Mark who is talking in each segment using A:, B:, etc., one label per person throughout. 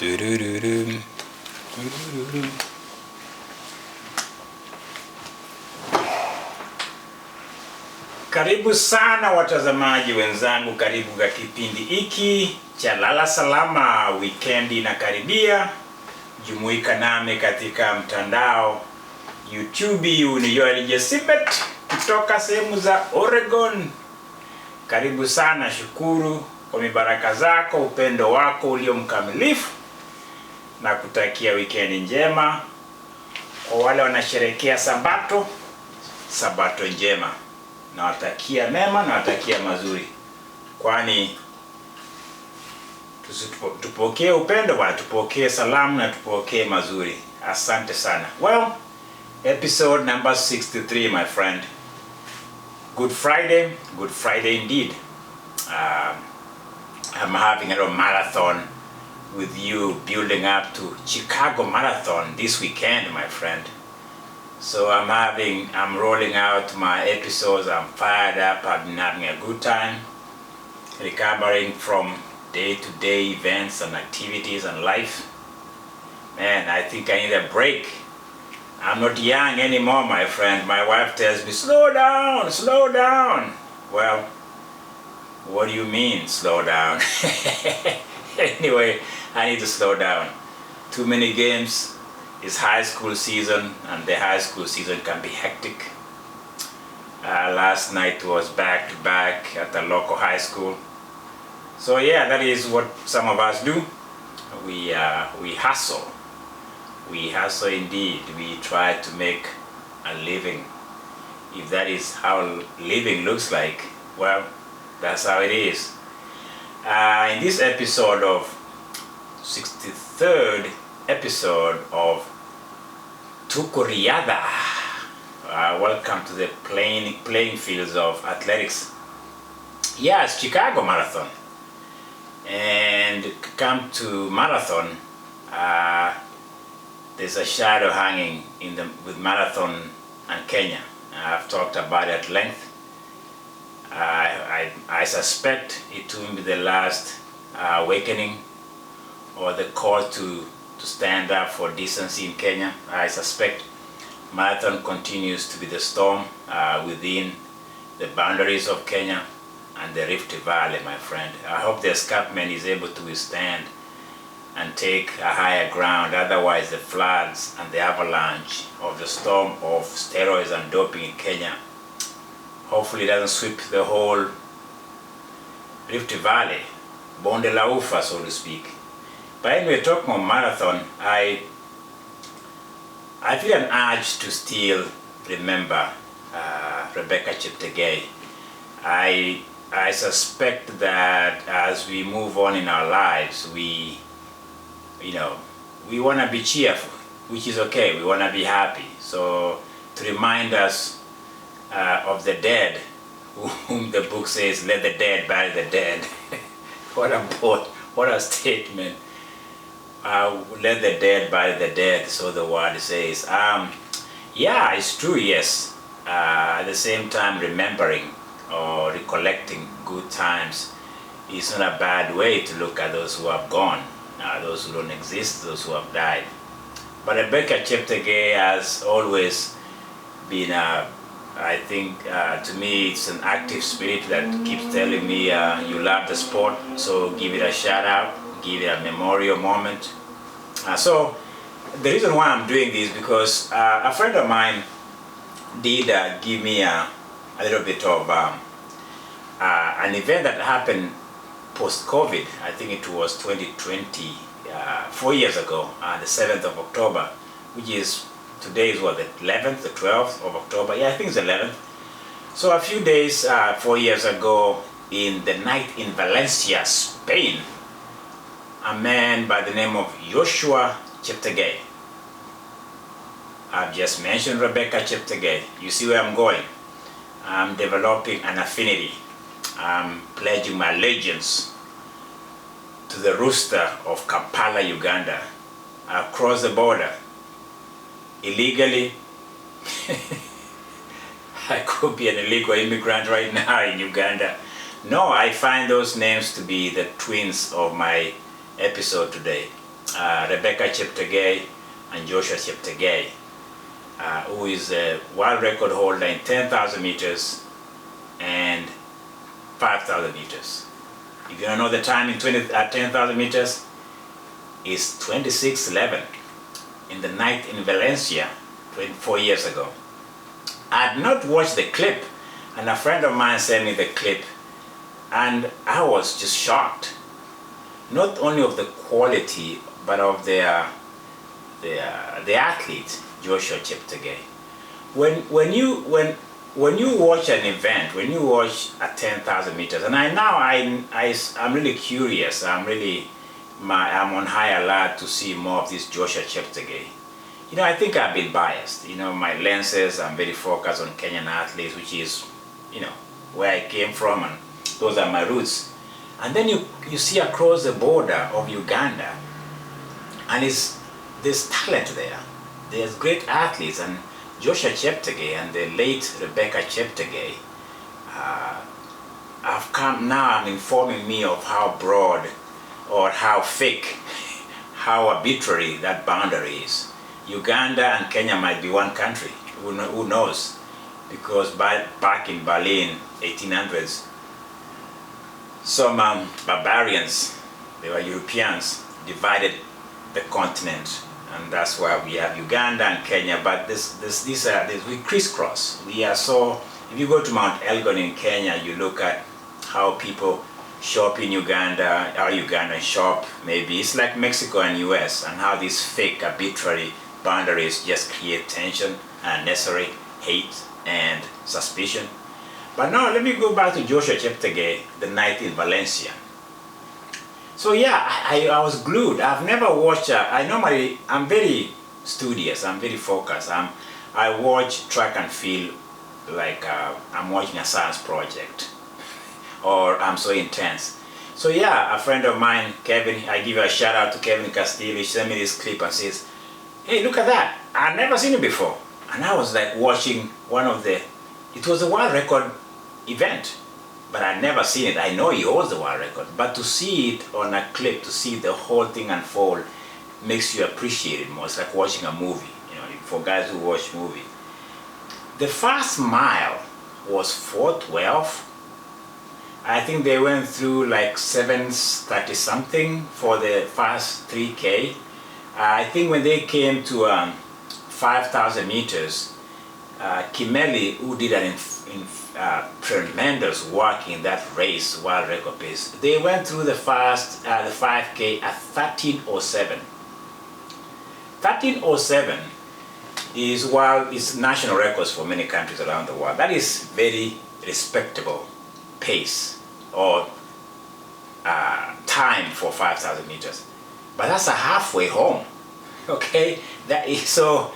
A: Du-du-du-dum. Du-du-du-dum. Karibu sana watazamaji wenzangu, karibu kwa kipindi hiki cha Lala Salama. Weekend inakaribia, jumuika nami katika mtandao YouTube. Unijua Jesibet kutoka sehemu za Oregon. Karibu sana, shukuru kwa mibaraka zako, upendo wako ulio mkamilifu, na kutakia weekend njema. Kwa wale wanasherehekea sabato njema, na watakia mema na watakia mazuri, kwani tupokee upendo bwana, tupokee salamu na tupokee mazuri. Asante sana. Well, episode number 63, my friend. Good Friday indeed. I'm having a little marathon with you, building up to Chicago Marathon this weekend, my friend. So I'm rolling out my episodes. I'm fired up. I've been having a good time, recovering from day-to-day events and activities and life. Man, I think I need a break. I'm not young anymore, my friend. My wife tells me, slow down. Well, what do you mean, slow down? Anyway, I need to slow down. Too many games. It's high school season, and the high school season can be hectic. Last night was back-to-back at the local high school. So yeah, that is what some of us do. We hustle. We hustle indeed. We try to make a living. If that is how living looks like, well, that's how it is. In this episode of 63rd episode of Tuko Riadha, welcome to the playing fields of athletics. Yeah, it's Chicago Marathon, and come to marathon, there's a shadow hanging with marathon and Kenya. I've talked about it at length. I suspect it will be the last awakening, or the call to stand up for decency in Kenya. I suspect marathon continues to be the storm within the boundaries of Kenya and the Rift Valley, my friend. I hope the escarpment is able to withstand and take a higher ground. Otherwise, the floods and the avalanche of the storm of steroids and doping in Kenya hopefully doesn't sweep the whole Rift Valley, Bonde la Ufa, so to speak. But anyway, talking on marathon, I feel an urge to still remember Rebecca Jeptegei. I suspect that as we move on in our lives, we want to be cheerful, which is okay. We want to be happy. So to remind us of the dead, whom the book says, let the dead bury the dead. What a statement. Let the dead bury the dead, so the word says. Yeah, it's true, yes. At the same time, remembering or recollecting good times is not a bad way to look at those who have gone, those who don't exist, those who have died. But Rebecca Jeptegei has always been, I think, to me, it's an active spirit that keeps telling me, you love the sport, so give it a shout out. Give it a memorial moment. So the reason why I'm doing this, because a friend of mine did give me a little bit of an event that happened post-COVID. I think it was 2020, 4 years ago, the 7th of October, which is, today is what, the 11th, the 12th of October? Yeah, I think it's the 11th. So a few days, 4 years ago, in the night in Valencia, Spain, a man by the name of Jeptegei. I've just mentioned Rebecca Jeptegei. You see where I'm going. I'm developing an affinity. I'm pledging my allegiance to the rooster of Kampala, Uganda. I've crossed the border illegally. I could be an illegal immigrant right now in Uganda. No, I find those names to be the twins of my episode today. Rebecca Jeptegei and Joshua Jeptegei, who is a world record holder in 10,000 meters and 5,000 meters. If you don't know the time in 10,000 meters, it's 26:11 in the night in Valencia 24 years ago. I had not watched the clip, and a friend of mine sent me the clip, and I was just shocked, not only of the quality but of the athlete, Joshua Jeptegei. When you watch an event, when you watch a 10,000 meters, and I'm really curious. I'm on high alert to see more of this Joshua Jeptegei. You know, I think I've been biased. You know, my lenses, I'm very focused on Kenyan athletes, which is, you know, where I came from, and those are my roots. And then you see across the border of Uganda, and there's talent there. There's great athletes, and Joshua Jeptegei and the late Rebecca Jeptegei have come now and informing me of how broad or how thick, how arbitrary that boundary is. Uganda and Kenya might be one country, who knows? Because back in Berlin, 1800s, some barbarians, they were Europeans, divided the continent, and that's why we have Uganda and Kenya. But we crisscross. If you go to Mount Elgon in Kenya, you look at how people shop in Uganda, how Ugandans shop, maybe. It's like Mexico and US, and how these fake, arbitrary boundaries just create tension, unnecessary hate and suspicion. But now let me go back to Joshua Jeptegei, the night in Valencia. So yeah, I was glued. I've never watched, I'm very studious, I'm very focused. I watch track and field like I'm watching a science project, or I'm so intense. So yeah, a friend of mine, Kevin, I give a shout out to Kevin Castillo, he sent me this clip and says, hey, look at that, I've never seen it before. And I was like watching it was a world record event, but I'd never seen it. I know he holds the world record, but to see it on a clip, to see the whole thing unfold, makes you appreciate it more. It's like watching a movie, you know, for guys who watch movies. The first mile was 4:12. I think they went through like 7:30 something for the first 3K. I think when they came to 5,000 meters, Kimeli, who did tremendous work in that race, world record pace, they went through the 5K at 13:07. 13:07 is national records for many countries around the world. That is very respectable pace or time for 5,000 meters. But that's a halfway home, okay? So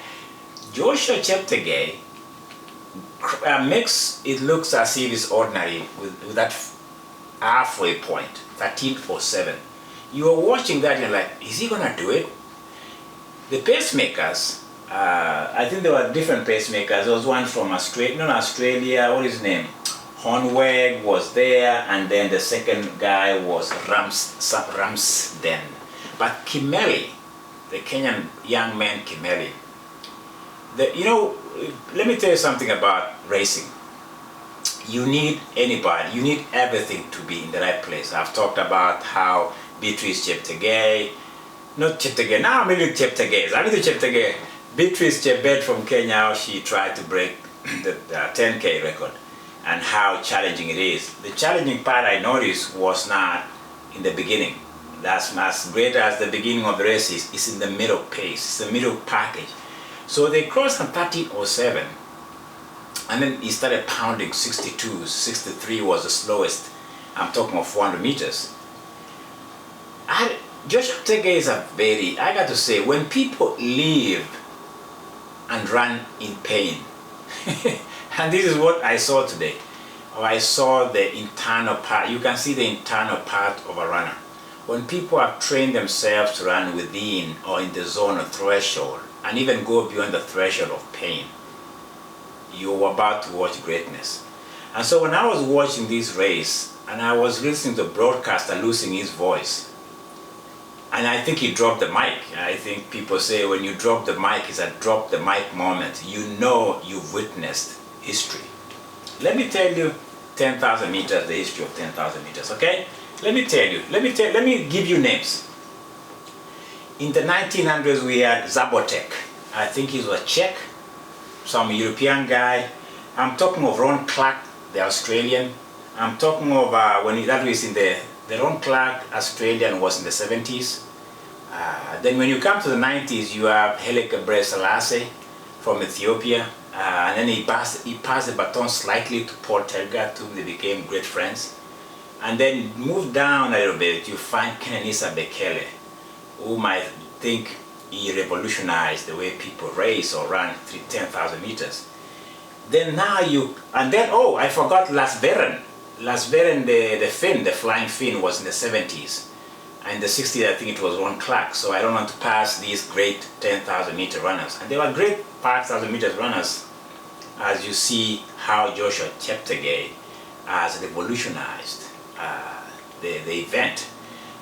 A: Joshua Jeptegei makes it looks as if it's ordinary with that halfway point, 13:07. You are watching that, you're like, is he gonna do it? The pacemakers, I think there were different pacemakers. There was one from Australia, what is his name? Honweg was there, and then the second guy was Ramsden. But Kimeli, the Kenyan young man Kimeli, let me tell you something about racing. You need everything to be in the right place. I've talked about how Beatrice Jeptegei, not Jeptegei, now I'm really Jeptegei. Beatrice Chebet from Kenya, how she tried to break the 10K record, and how challenging it is. The challenging part I noticed was not in the beginning. That's as great as the beginning of the race is. It's in the middle pace, it's the middle package. So they crossed on 13:07, and then he started pounding 62, 63 was the slowest. I'm talking of 400 meters. Joshua Jeptegei is I got to say, when people live and run in pain, and this is what I saw today, I saw the internal part. You can see the internal part of a runner. When people have trained themselves to run within or in the zone of threshold, and even go beyond the threshold of pain, you're about to watch greatness. And so when I was watching this race, and I was listening to the broadcaster losing his voice, And I think he dropped the mic. I think people say when you drop the mic, it's a drop the mic moment. You know you've witnessed history. Let me tell you 10,000 meters, the history of 10,000 meters, okay? Let me give you names. In the 1900s, we had Zabotek. I think he was a Czech, some European guy. I'm talking of Ron Clark, the Australian. I'm talking of that was in the Ron Clark Australian was in the 70s. Then when you come to the 90s, you have Haile Gebrselassie from Ethiopia. And then he passed the baton slightly to Paul Tergat, whom they became great friends. And then move down a little bit, you find Kenenisa Bekele, whom I think he revolutionized the way people race or run 10,000 meters. Then oh, I forgot Las Veren. Las Veren, the Finn, the flying Finn, was in the 70s. And in the 60s, I think it was Ron Clark. So I don't want to pass these great 10,000 meter runners. And they were great 5,000 meters runners, as you see how Joshua Jeptegei has revolutionized the event.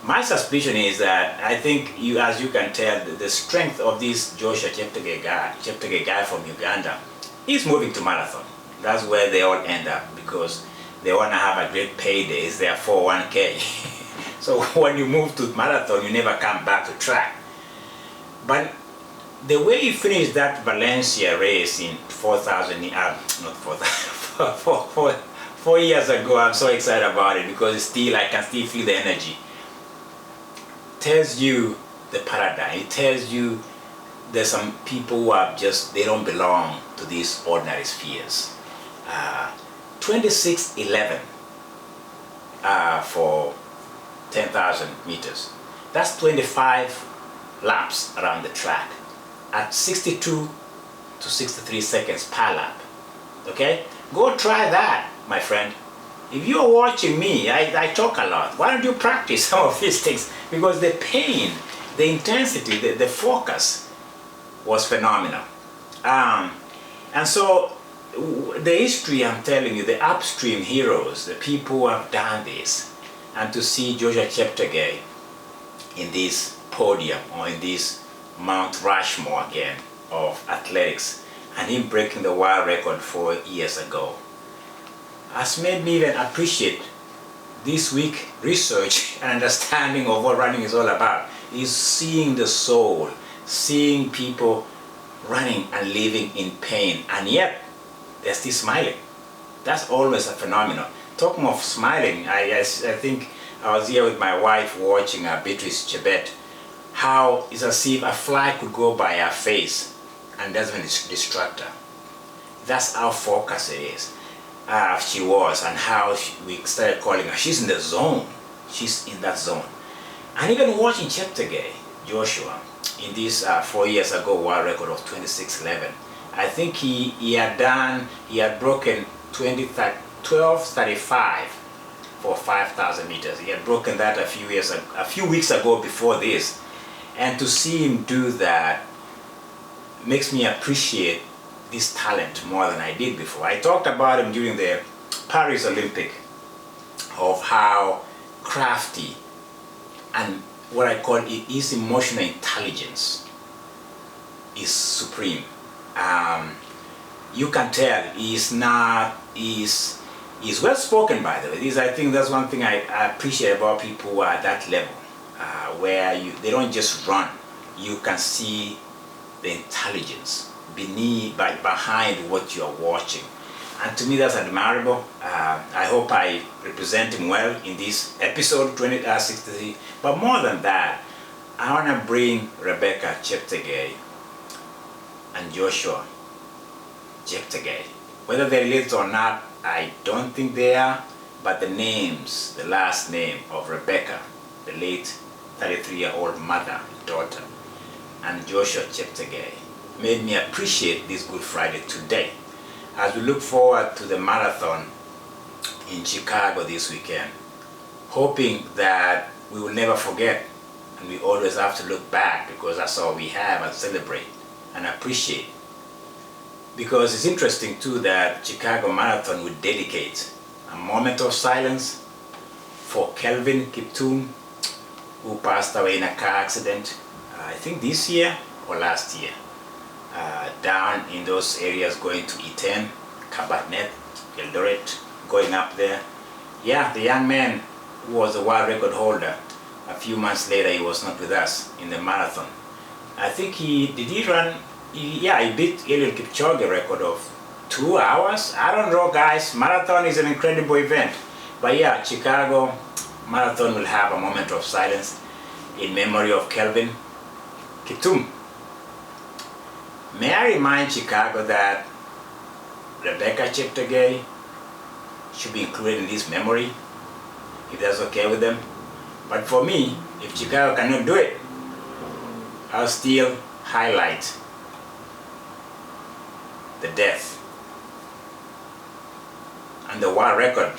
A: My suspicion is that I think as you can tell, the strength of this Joshua Jeptegei guy from Uganda is moving to marathon. That's where they all end up because they want to have a great payday. It's their 401k. So when you move to marathon, you never come back to track. But the way he finished that Valencia race in 4 years ago, I'm so excited about it because I can still feel the energy. Tells you the paradigm. It tells you there's some people who are they don't belong to these ordinary spheres. 26:11 for 10,000 meters. That's 25 laps around the track at 62 to 63 seconds per lap. Okay? Go try that, my friend. If you're watching me, I talk a lot. Why don't you practice some of these things? Because the pain, the intensity, the focus was phenomenal. And so the history, I'm telling you, the upstream heroes, the people who have done this, and to see Joshua Jeptegei in this podium or in this Mount Rushmore again of athletics, and him breaking the world record 4 years ago, has made me even appreciate this week research and understanding of what running is all about. Is seeing the soul, seeing people running and living in pain, and yet they're still smiling. That's always a phenomenon. Talking of smiling, I think I was here with my wife watching Beatrice Chebet, how it's as if a fly could go by her face and doesn't distract her. That's how focused it is. She was, and how we started calling her. She's in the zone. She's in that zone. And even watching Jeptegei, Joshua, in this 4 years ago world record of 26:11, I think he had broken 12:35 for 5,000 meters. He had broken that a few weeks ago before this. And to see him do that makes me appreciate this talent more than I did before. I talked about him during the Paris Olympic, of how crafty and what I call his emotional intelligence is supreme. You can tell he's well spoken, by the way. I think that's one thing I appreciate about people who are at that level, where they don't just run. You can see the intelligence behind what you are watching. And to me, that's admirable. I hope I represent him well in this episode 63. But more than that, I want to bring Rebecca Jeptegei and Joshua Jeptegei. Whether they're related or not, I don't think they are. But the last name of Rebecca, the late 33-year-old mother, daughter, and Joshua Jeptegei made me appreciate this Good Friday today, as we look forward to the marathon in Chicago this weekend, hoping that we will never forget, and we always have to look back, because that's all we have, and celebrate and appreciate. Because it's interesting too that Chicago Marathon would dedicate a moment of silence for Kelvin Kiptum, who passed away in a car accident, I think this year or last year, down in those areas going to Iten, Cabernet, Eldoret, going up there. Yeah, the young man who was the world record holder, a few months later he was not with us in the marathon. I think he beat Eliud Kipchoge record of 2 hours. I don't know, guys, marathon is an incredible event. But yeah, Chicago Marathon will have a moment of silence in memory of Kelvin Kitum. May I remind Chicago that Rebecca Jeptegei should be included in this memory, if that's okay with them. But for me, if Chicago cannot do it, I'll still highlight the death and the world record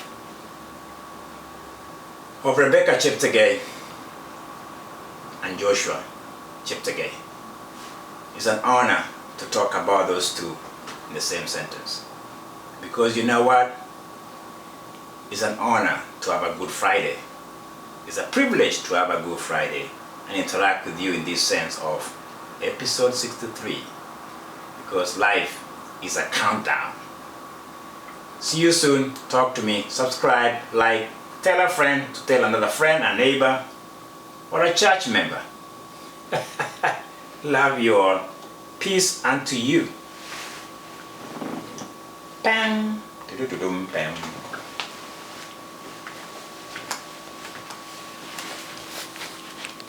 A: of Rebecca Jeptegei and Joshua Jeptegei. It's an honor to talk about those two in the same sentence. Because you know what? It's an honor to have a Good Friday. It's a privilege to have a Good Friday and interact with you in this sense of episode 63. Because life is a countdown. See you soon. Talk to me. Subscribe, like, tell a friend to tell another friend, a neighbor, or a church member. Love you all. Peace unto you. Bam. Bam.